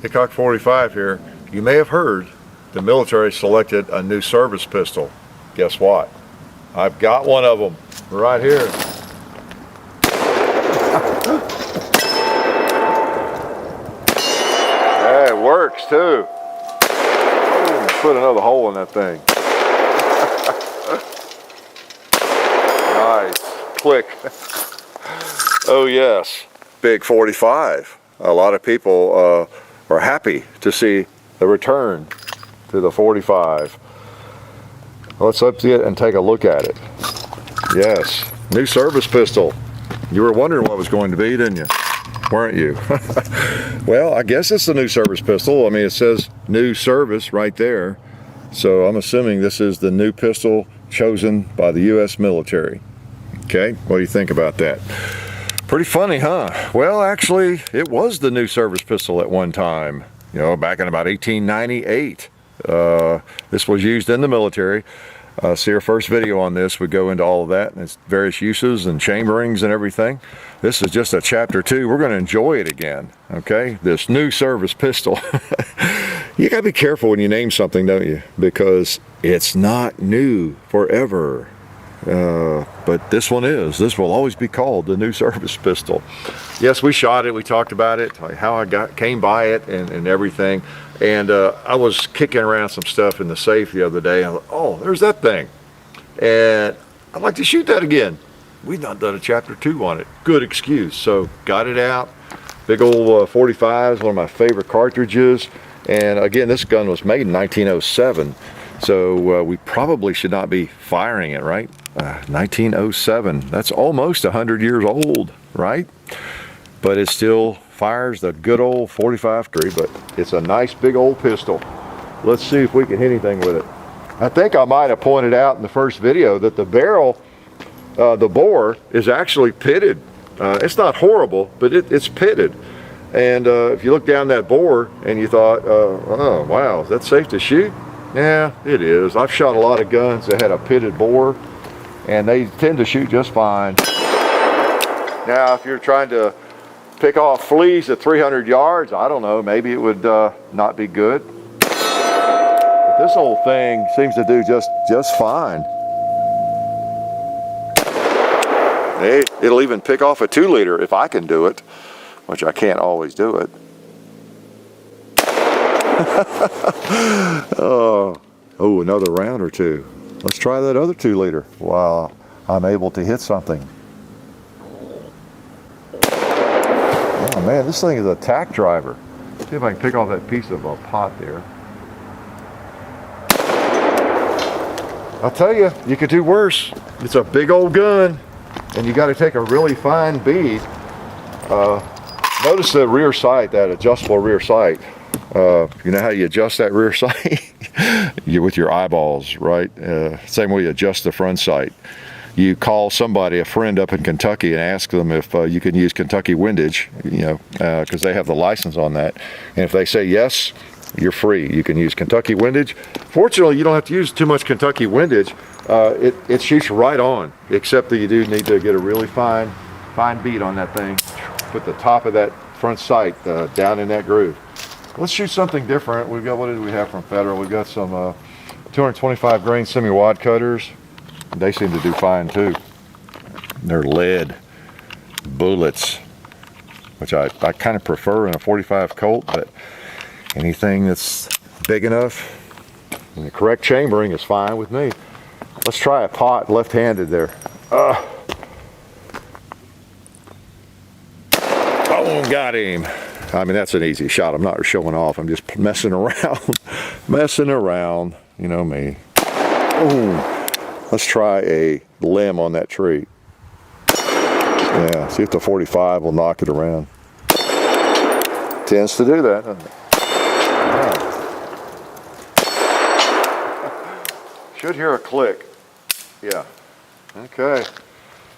Hickok 45 here. You may have heard the military selected a new service pistol. Guess what? I've got one of them right here. Yeah, it works too. Put another hole in that thing. Nice. Click. Oh yes, big 45. A lot of people are happy to see the return to the 45. Let's up it and take a look at it. Yes, new service pistol. You were wondering what it was going to be, didn't you? Weren't you? Well, I guess it's the new service pistol. I mean, it says new service right there. So I'm assuming this is the new pistol chosen by the U.S. military. Okay, what do you think about that? Pretty funny, huh? Well, actually, it was the new service pistol at one time. You know, back in about 1898. This was used in the military. See our first video on this. We go into all of that and its various uses and chamberings and everything. This is just a chapter 2. We're going to enjoy it again, okay? This new service pistol. You got to be careful when you name something, don't you? Because it's not new forever. But this one is. This will always be called the new service pistol. Yes, we shot it. We talked about it, how I came by it and everything. And I was kicking around some stuff in the safe the other day. I thought, oh, there's that thing. And I'd like to shoot that again. We've not done a chapter 2 on it. Good excuse. So got it out. Big old 45 is one of my favorite cartridges. And again, this gun was made in 1907. So we probably should not be firing it, right? 1907. That's almost 100 years old, right? But it still fires the good old 45 tree, but it's a nice big old pistol. Let's see if we can hit anything with it. I think I might have pointed out in the first video that the barrel, the bore, is actually pitted. It's not horrible, but it's pitted. And if you look down that bore and you thought, oh wow, is that safe to shoot? Yeah, it is. I've shot a lot of guns that had a pitted bore, and they tend to shoot just fine. Now, if you're trying to pick off fleas at 300 yards, I don't know, maybe it would not be good. But this whole thing seems to do just fine. Hey, it'll even pick off a 2-liter if I can do it, which I can't always do it. Oh, another round or two. Let's try that other 2-liter while I'm able to hit something. Oh man, this thing is a tack driver. See if I can pick off that piece of a pot there. I'll tell you, you could do worse. It's a big old gun, and you got to take a really fine bead. Notice the rear sight, that adjustable rear sight. You know how you adjust that rear sight? You're with your eyeballs, right? Same way you adjust the front sight. You call somebody, a friend up in Kentucky, and ask them if you can use Kentucky windage, you know, because they have the license on that. And if they say yes, you're free. You can use Kentucky windage. Fortunately, you don't have to use too much Kentucky windage. It shoots right on, except that you do need to get a really fine bead on that thing. Put the top of that front sight down in that groove. Let's shoot something different. We've got, what did we have from Federal? We've got some 225 grain semi-wad cutters. They seem to do fine too. They're lead bullets, which I kind of prefer in a 45 Colt, but anything that's big enough and the correct chambering is fine with me. Let's try a pot left-handed there. Oh, got him. I mean, that's an easy shot. I'm not showing off. I'm just messing around. Messing around. You know me. Boom. Let's try a limb on that tree. Yeah, see if the 45 will knock it around. Tends to do that, doesn't it? Yeah. Should hear a click. Yeah. Okay.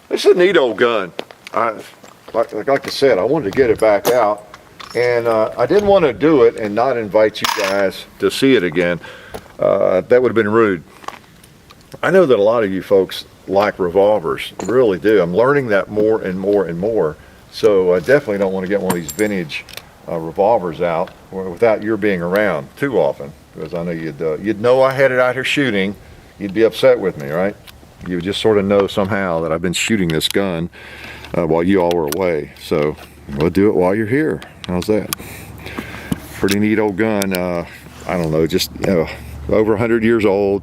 This is a neat old gun. Like I said, I wanted to get it back out. And I didn't want to do it and not invite you guys to see it again. That would have been rude. I know that a lot of you folks like revolvers, really do. I'm learning that more and more and more. So I definitely don't want to get one of these vintage revolvers out without your being around too often, because I know you'd know I had it out here shooting. You'd be upset with me, right? You would just sort of know somehow that I've been shooting this gun while you all were away. So we'll do it while you're here. How's that? Pretty neat old gun. I don't know, just over 100 years old,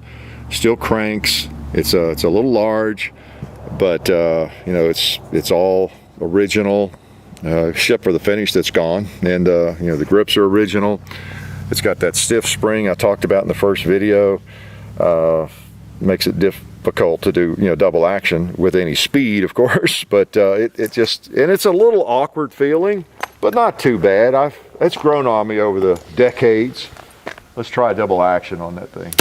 still cranks. It's a little large, but it's all original, except for the finish that's gone. And the grips are original. It's got that stiff spring I talked about in the first video. Makes it difficult to do double action with any speed, of course, but it's a little awkward feeling, but not too bad. It's grown on me over the decades. Let's try double action on that thing.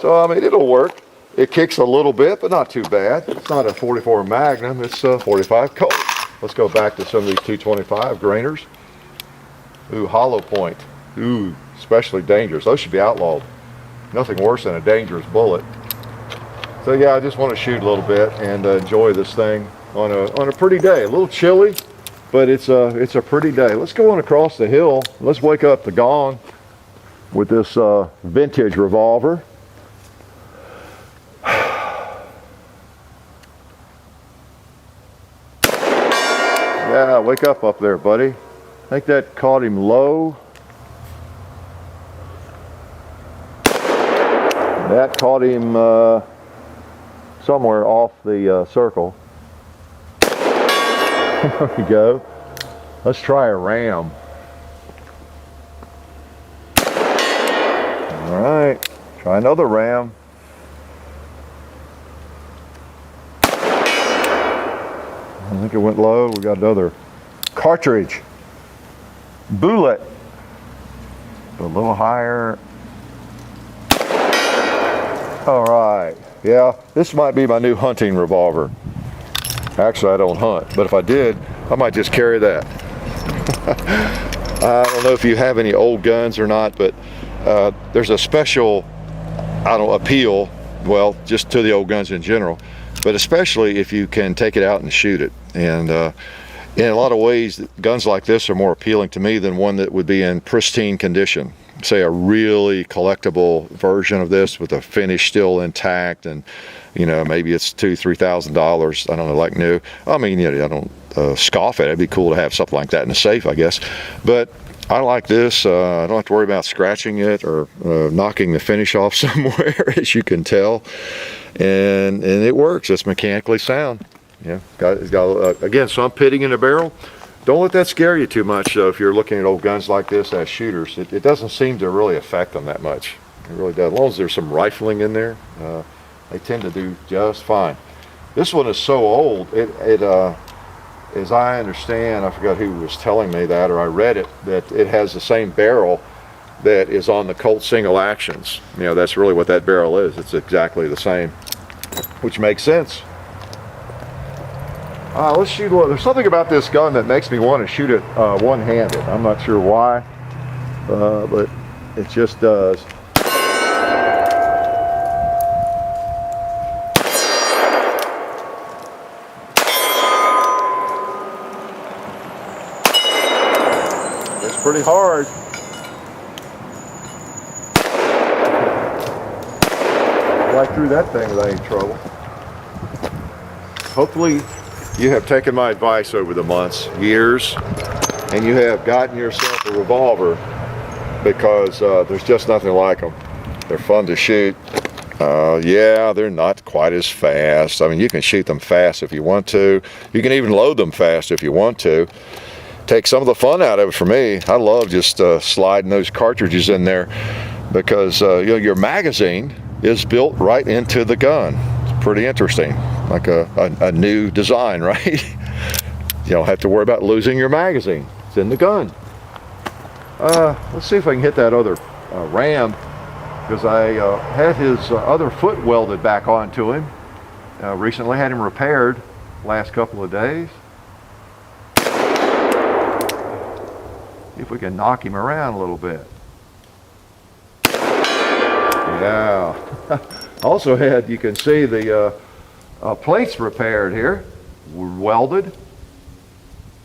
So I mean, it'll work. It kicks a little bit, but not too bad. It's not a 44 Magnum, it's a 45 Colt. Let's go back to some of these 225 grainers. Ooh, hollow point. Ooh, especially dangerous. Those should be outlawed. Nothing worse than a dangerous bullet. So yeah, I just want to shoot a little bit and enjoy this thing on a pretty day. A little chilly, but it's a pretty day. Let's go on across the hill. Let's wake up the gong with this vintage revolver. Yeah, wake up there, buddy. I think that caught him low. That caught him somewhere off the circle. There we go. Let's try a ram. All right, try another ram. I think it went low. We got another cartridge. Bullet. A little higher. All right. Yeah, this might be my new hunting revolver. Actually, I don't hunt, but if I did, I might just carry that. I don't know if you have any old guns or not, but there's a special, appeal, well, just to the old guns in general, but especially if you can take it out and shoot it. And in a lot of ways, guns like this are more appealing to me than one that would be in pristine condition. Say a really collectible version of this with the finish still intact, and maybe it's $2,000-$3,000. I don't know, like new. I mean, I don't scoff at it. It'd be cool to have something like that in a safe, I guess. But I like this. I don't have to worry about scratching it or knocking the finish off somewhere, as you can tell. And it works. It's mechanically sound. Yeah, it's got again some pitting in the barrel. Don't let that scare you too much if you're looking at old guns like this as shooters. It doesn't seem to really affect them that much. It really does. As long as there's some rifling in there, they tend to do just fine. This one is so old, as I understand, I forgot who was telling me that, or I read it, that it has the same barrel that is on the Colt single actions. That's really what that barrel is. It's exactly the same, which makes sense. Let's shoot. There's something about this gun that makes me want to shoot it one-handed. I'm not sure why, but it just does. It's pretty hard. Right through that thing without any trouble. Hopefully you have taken my advice over the months, years, and you have gotten yourself a revolver, because there's just nothing like them. They're fun to shoot. Yeah, they're not quite as fast. I mean, you can shoot them fast if you want to. You can even load them fast if you want to. Take some of the fun out of it for me. I love just sliding those cartridges in there, because your magazine is built right into the gun. It's pretty interesting. Like a new design, right? You don't have to worry about losing your magazine. It's in the gun. Let's see if I can hit that other ram, because I had his other foot welded back onto him. Recently had him repaired last couple of days. See if we can knock him around a little bit. Yeah. Also had, you can see the plates repaired here, welded.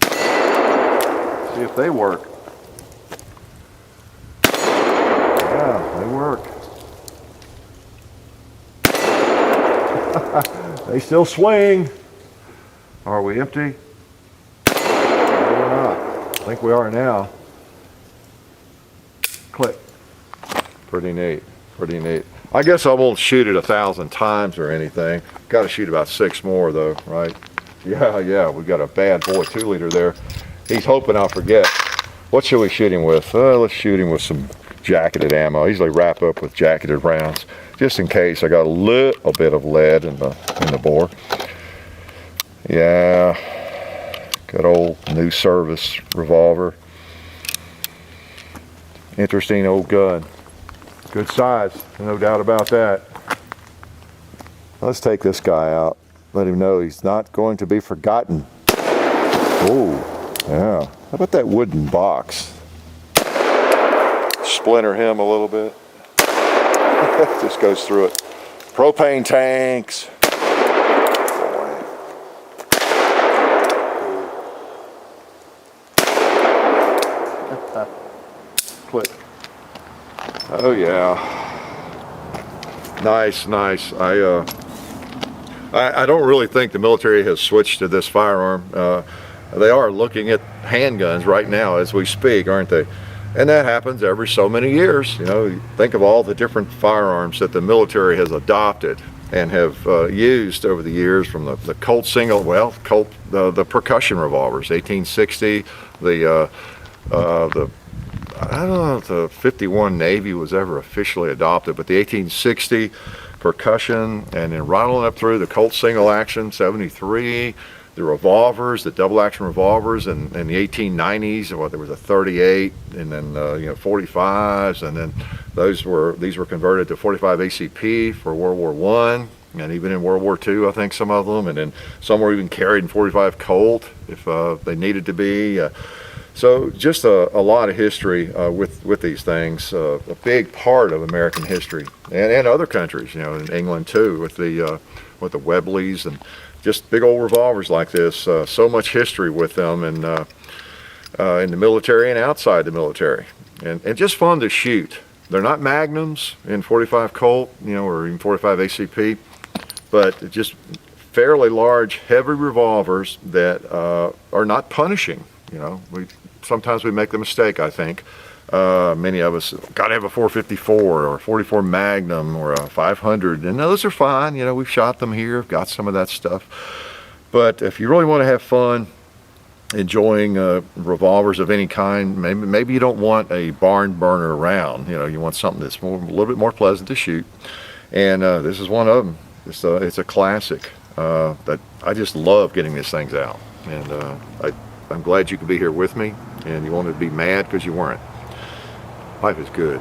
See if they work. Yeah, they work. They still swing. Are we empty? No, we're not. I think we are now. Click. Pretty neat, pretty neat. I guess I won't shoot it 1,000 times or anything. Got to shoot about 6 more though, right? Yeah, we got a bad boy 2-liter there. He's hoping I'll forget. What should we shoot him with? Let's shoot him with some jacketed ammo. I usually wrap up with jacketed rounds, just in case I got a little bit of lead in the bore. Yeah, good old new service revolver. Interesting old gun. Good size, no doubt about that. Let's take this guy out. Let him know he's not going to be forgotten. Oh, yeah. How about that wooden box? Splinter him a little bit. Just goes through it. Propane tanks. Click. Oh yeah, nice. I don't really think the military has switched to this firearm. They are looking at handguns right now as we speak, aren't they? And that happens every so many years. You know, think of all the different firearms that the military has adopted and have used over the years, from the Colt single, well, Colt, the percussion revolvers, 1860, I don't know if the 51 Navy was ever officially adopted, but the 1860 percussion, and then right on up through the Colt single action, 73, the revolvers, the double action revolvers, and the 1890s, well, there was a 38, and then 45s, and then these were converted to 45 ACP for World War I, and even in World War II, I think some of them, and then some were even carried in 45 Colt if they needed to be. So just a lot of history with these things, a big part of American history, and other countries, you know, in England too, with the Webleys and just big old revolvers like this. So much history with them, and in the military and outside the military, and just fun to shoot. They're not magnums in 45 Colt, you know, or even 45 ACP, but just fairly large, heavy revolvers that are not punishing. You know, sometimes we make the mistake, I think. Many of us got to have a 454 or a 44 Magnum or a 500, and those are fine. You know, we've shot them here, got some of that stuff. But if you really want to have fun enjoying revolvers of any kind, maybe you don't want a barn burner round. You know, you want something that's a little bit more pleasant to shoot. And this is one of them. It's a classic that I just love getting these things out. And I'm glad you could be here with me, and you wanted to be mad because you weren't. Life is good.